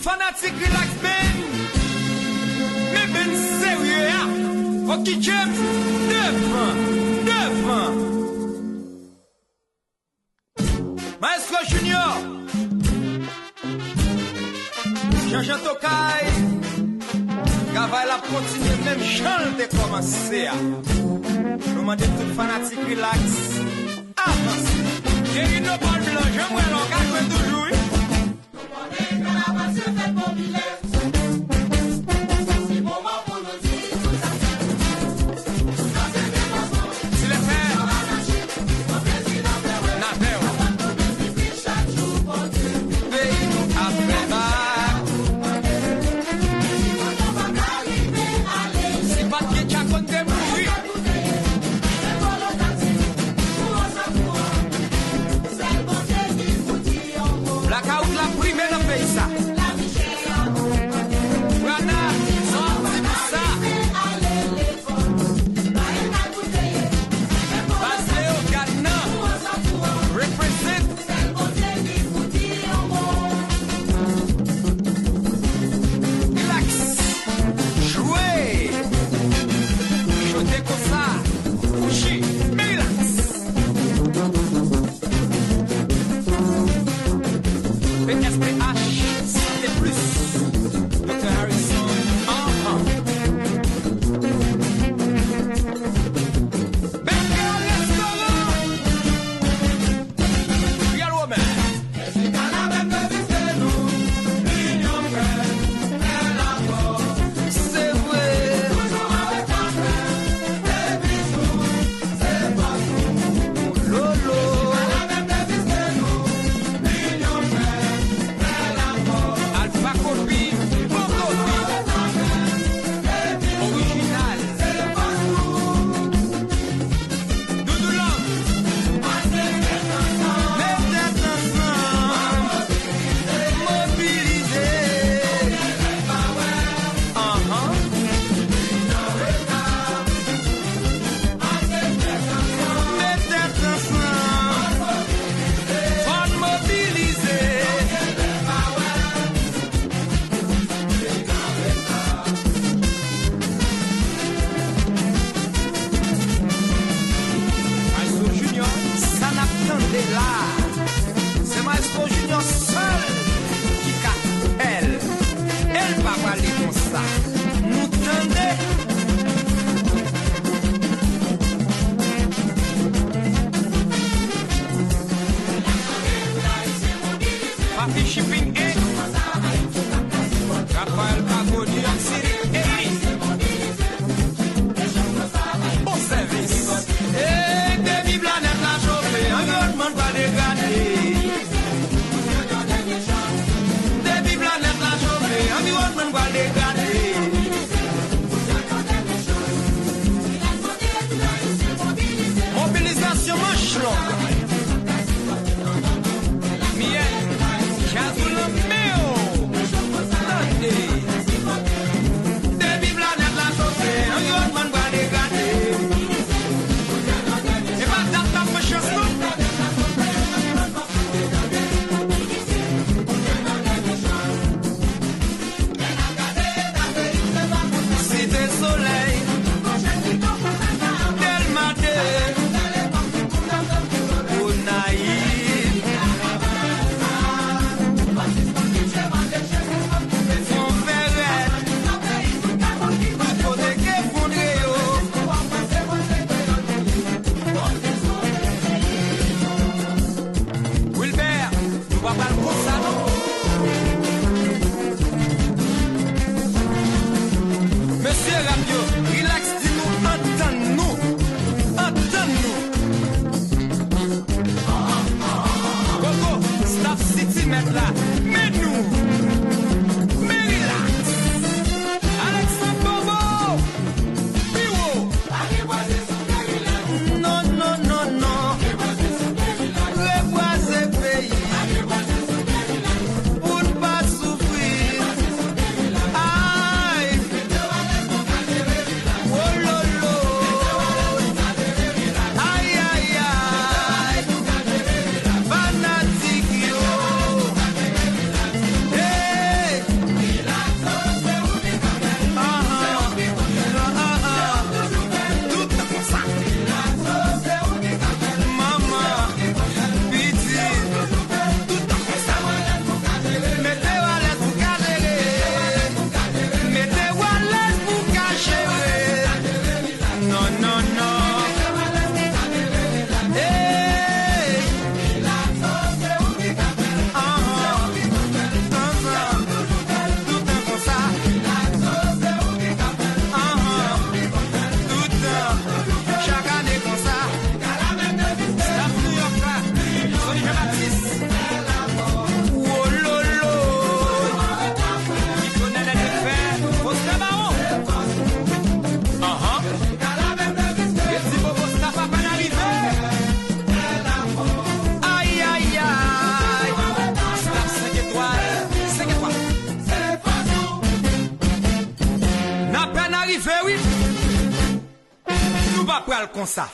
fanatique relax ben. Mais ben sérieux ya. Ok James, devant. Maestro Junior. Jean-Jean Tokay. Gavay la continue même chant de commencer. Nous demandons tout fanatique relax. Avance. Et il n'a pas de blanc, j'aimerais l'engagement toujours. Nous demandons que la base se fait pour Milet. C'est moment pour nous dire tout ça. Dans ces déplacements, Si les frères, dans la machine, mon président Ferrer. Navel, Avant de nous vivre chaque jour pour Dieu. pays nous après bas. Quand on va arriver à l'échelle, Si pas de qui a compté mourir. c'est pour le taxi, pour un secours. C'est le bon Dieu qui vous dit en gros. La caout la primée dans le pays ça. La Michelle, Rana, sans ça. à l'éléphant. Là, il a goûté. C'est pour le Basé au Ghana, pour un secours. represent. C'est le bon Dieu qui vous dit en gros. Relax. Jouer. Choter comme ça. Coucher. Relax. PSPH, c'était plus. Dr. Harrison. Benke au restaurant. Real woman. C'est qu'à la même devise que nous, l'union fait, elle encore. C'est vrai. Toujours avec la paix, des bisous, c'est pas tout. Lolo. À la même devise que nous, l'union fait, elle encore. Alpha copie. Bon copie. Avec la paix, des bisous, Original. c'est pas tout. Doudou Love. Passez les ensemble, Mettez ensemble. Mobilisés. Mettez ensemble. Faut mobiliser. Maestro Junior, ça n'attendait là. C'est Maestro Junior seul qui a elle. Elle va parler comme ça. Nous tendez. Papi Shipping et Raphaël Pagodi en Syrie et bon service. Et David Blanet l'a chauffé, environnement pas dégradé. David Blanet l'a chauffé, environnement pas dégradé. Mobilisation manche longue. Miel, Chazou le méo. Tendez. David Blanet l'a chauffé, environnement pas dégradé. Et pas d'attente, ma chance, non? Cité soleil, del matin, au naïf, son ferret, côté que fondé, Wilbert, nous va pas le pour ça, non? Monsieur Rabio, relax, dis-nous, entends-nous. Gogo, staff city mettre là, mais nous, mais relax. Alexandre Bobo, Piwo. Non, non, non, non. Reboiser pays. Pour ne pas souffrir. Aïe. Oh lolo. Aïe, aïe, aïe. Fanatique yo. arrivé, oui. Nous pas pral comme ça.